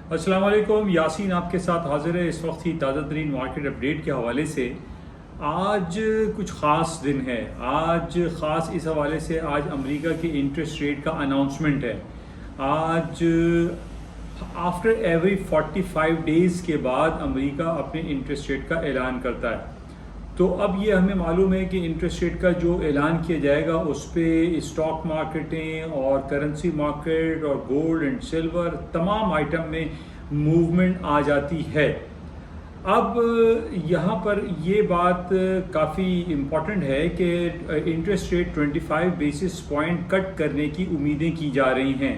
अस्सलाम वालेकुम, यासीन आपके साथ हाजिर है इस वक्त ही ताज़ा तरीन मार्केट अपडेट के हवाले से। आज कुछ ख़ास दिन है। आज ख़ास इस हवाले से आज अमेरिका के इंटरेस्ट रेट का अनाउंसमेंट है। आज आफ्टर एवरी 45 डेज़ के बाद अमेरिका अपने इंटरेस्ट रेट का ऐलान करता है। तो अब ये हमें मालूम है कि इंटरेस्ट रेट का जो ऐलान किया जाएगा उस पर स्टॉक मार्केटें और करेंसी मार्केट और गोल्ड एंड सिल्वर तमाम आइटम में मूवमेंट आ जाती है। अब यहाँ पर ये बात काफ़ी इम्पॉर्टेंट है कि interest rate 25 basis point cut करने की उम्मीदें की जा रही हैं।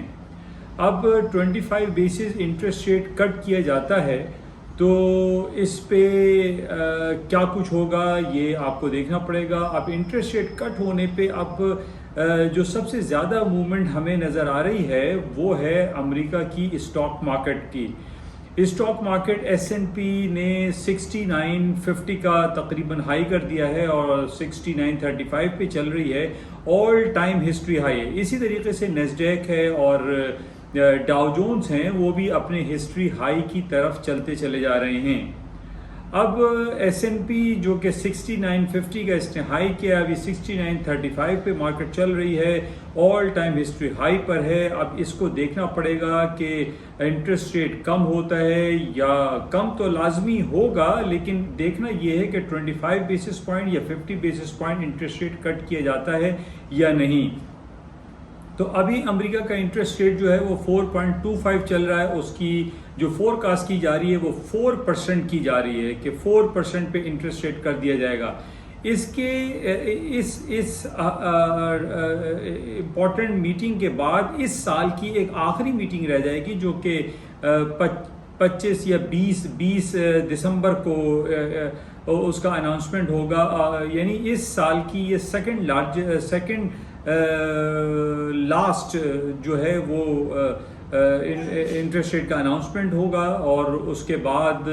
अब 25 बेसिस इंटरेस्ट रेट कट किया जाता है तो इस पे क्या कुछ होगा ये आपको देखना पड़ेगा। अब इंटरेस्ट रेट कट होने पे अब जो सबसे ज़्यादा मूवमेंट हमें नज़र आ रही है वो है अमेरिका की स्टॉक मार्केट की। स्टॉक मार्केट S&P ने 6950 का तकरीबन हाई कर दिया है और 6935 पे चल रही है, ऑल टाइम हिस्ट्री हाई है। इसी तरीके से नेस्डैक है और डाउ जोन्स हैं, वो भी अपने हिस्ट्री हाई की तरफ चलते चले जा रहे हैं। अब S&P जो कि 6950 का इसने हाई किया, अभी 6935 पे मार्केट चल रही है, ऑल टाइम हिस्ट्री हाई पर है। अब इसको देखना पड़ेगा कि इंटरेस्ट रेट कम होता है या कम तो लाजमी होगा, लेकिन देखना यह है कि 25 बेसिस पॉइंट या 50 basis point interest rate cut किया जाता है या नहीं। तो अभी अमेरिका का इंटरेस्ट रेट जो है वो 4.25 चल रहा है। उसकी जो फोरकास्ट की जा रही है वो 4% की जा रही है कि 4% पे इंटरेस्ट रेट कर दिया जाएगा। इसके इस इम्पॉर्टेंट मीटिंग के बाद इस साल की एक आखिरी मीटिंग रह जाएगी जो कि 25 या 20 दिसंबर को उसका अनाउंसमेंट होगा। यानी इस साल की ये सेकंड लास्ट जो है वो इंटरेस्ट रेट का अनाउंसमेंट होगा और उसके बाद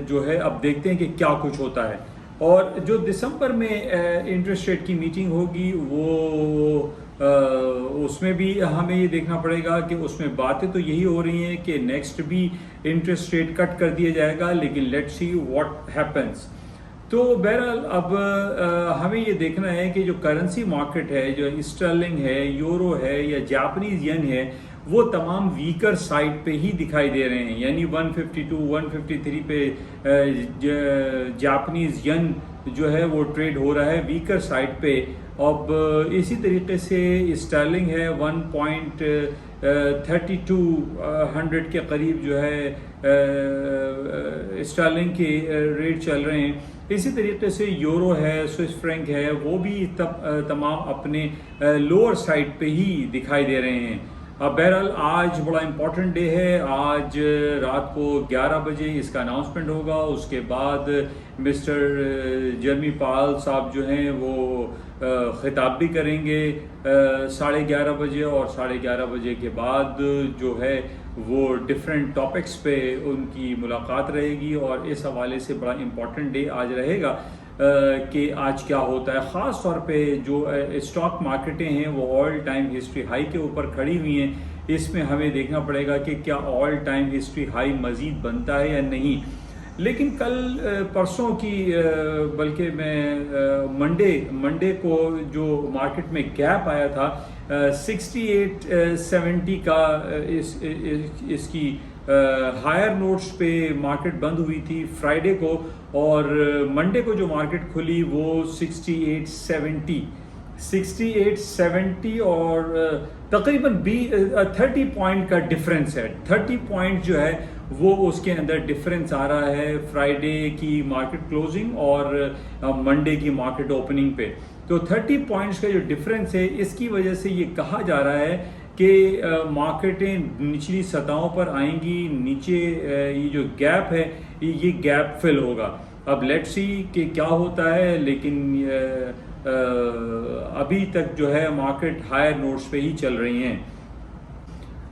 जो है अब देखते हैं कि क्या कुछ होता है। और जो दिसंबर में इंटरेस्ट रेट की मीटिंग होगी वो उसमें भी हमें ये देखना पड़ेगा कि उसमें बातें तो यही हो रही हैं कि नेक्स्ट भी इंटरेस्ट रेट कट कर दिया जाएगा, लेकिन लेट्स सी व्हाट हैपेंस। तो बहरहाल अब हमें ये देखना है कि जो करेंसी मार्केट है, जो स्टर्लिंग है, यूरो है या जापानीज येन है, वो तमाम वीकर साइड पे ही दिखाई दे रहे हैं। यानी 152 153 पे जापानीज येन जो है वो ट्रेड हो रहा है वीकर साइड पे। अब इसी तरीके से स्टर्लिंग है 1.3200 के करीब जो है स्टर्लिंग के रेट चल रहे हैं। इसी तरीके से यूरो है, स्विस फ्रैंक है, वो भी तमाम अपने लोअर साइड पे ही दिखाई दे रहे हैं। अब बहरहाल आज बड़ा इम्पॉर्टेंट डे है। आज रात को 11 बजे इसका अनाउंसमेंट होगा। उसके बाद मिस्टर जर्मी पाल साहब जो हैं वो खिताब भी करेंगे 11:30 बजे, और 11:30 बजे के बाद जो है वो डिफरेंट टॉपिक्स पे उनकी मुलाकात रहेगी। और इस हवाले से बड़ा इम्पॉर्टेंट डे आज रहेगा कि आज क्या होता है। ख़ास तौर पे जो स्टॉक मार्केटें हैं वो ऑल टाइम हिस्ट्री हाई के ऊपर खड़ी हुई हैं। इसमें हमें देखना पड़ेगा कि क्या ऑल टाइम हिस्ट्री हाई मज़ीद बनता है या नहीं। लेकिन कल परसों की बल्कि मैं मंडे को जो मार्केट में गैप आया था 6870 का इसकी हायर नोट्स पे मार्केट बंद हुई थी फ्राइडे को, और मंडे को जो मार्केट खुली वो 6870 और तकरीबन 30 पॉइंट का डिफरेंस है। 30 पॉइंट जो है वो उसके अंदर डिफरेंस आ रहा है फ्राइडे की मार्केट क्लोजिंग और मंडे की मार्केट ओपनिंग पे। तो 30 पॉइंट्स का जो डिफरेंस है, इसकी वजह से ये कहा जा रहा है कि मार्केटें निचली सतहों पर आएंगी। नीचे ये जो गैप है ये गैप फिल होगा। अब लेट्स सी कि क्या होता है, लेकिन अभी तक जो है मार्केट हायर नोट्स पे ही चल रही हैं।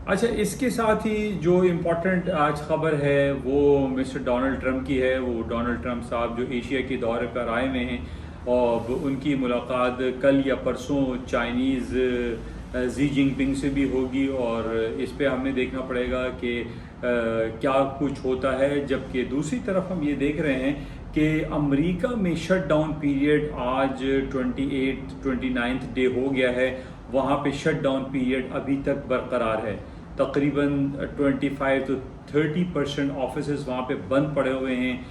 अच्छा, इसके साथ ही जो इम्पोर्टेंट आज खबर है वो मिस्टर डोनाल्ड ट्रंप की है। वो डोनाल्ड ट्रंप साहब जो एशिया के दौरे पर आए हुए हैं और उनकी मुलाकात कल या परसों चाइनीज़ जी जिनपिंग से भी होगी, और इस पे हमें देखना पड़ेगा कि क्या कुछ होता है। जबकि दूसरी तरफ हम ये देख रहे हैं कि अमेरिका में शट डाउन पीरियड आज 29 डे हो गया है, वहाँ पे शट डाउन पीरियड अभी तक बरकरार है। तकरीबन 25 to 30% ऑफिसेज वहाँ पे बंद पड़े हुए हैं।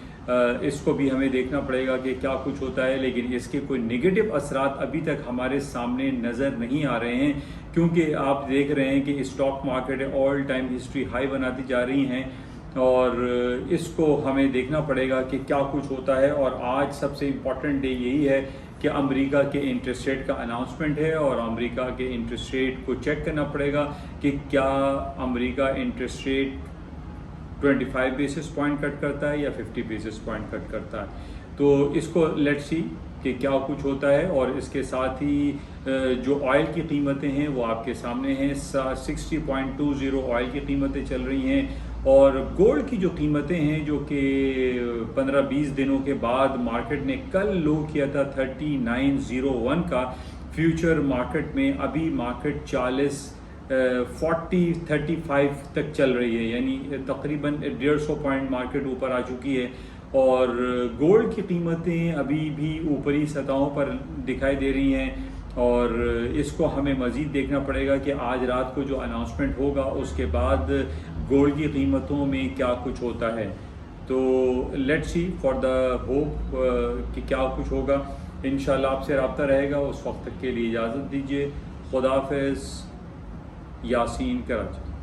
इसको भी हमें देखना पड़ेगा कि क्या कुछ होता है, लेकिन इसके कोई नेगेटिव असरात अभी तक हमारे सामने नज़र नहीं आ रहे हैं, क्योंकि आप देख रहे हैं कि stock market all time history high बनाती जा रही हैं, और इसको हमें देखना पड़ेगा कि क्या कुछ होता है। और आज सबसे इम्पॉर्टेंट डे यही है कि अमेरिका के इंटरेस्ट रेट का अनाउंसमेंट है, और अमेरिका के इंटरेस्ट रेट को चेक करना पड़ेगा कि क्या America interest rate 25 basis point cut करता है या 50 बेसिस पॉइंट कट करता है। तो इसको लेट्स सी कि क्या कुछ होता है। और इसके साथ ही जो ऑयल की कीमतें हैं वो आपके सामने हैं। 60.20 ऑयल की कीमतें चल रही हैं, और गोल्ड की जो कीमतें हैं, जो कि 15-20 दिनों के बाद मार्केट ने कल लो किया था 3901 का, फ्यूचर मार्केट में अभी मार्केट 40-35 तक चल रही है, यानी तकरीबन 150 पॉइंट मार्केट ऊपर आ चुकी है। और गोल्ड की कीमतें अभी भी ऊपरी सतहों पर दिखाई दे रही हैं, और इसको हमें मज़ीद देखना पड़ेगा कि आज रात को जो अनाउंसमेंट होगा उसके बाद गोल्ड की कीमतों में क्या कुछ होता है। तो let's see for the hope कि क्या कुछ होगा। इंशाल्लाह आपसे रब्ता रहेगा। उस वक्त तक के लिए इजाज़त दीजिए। खुदा हाफ़िज़। यासीन कराची।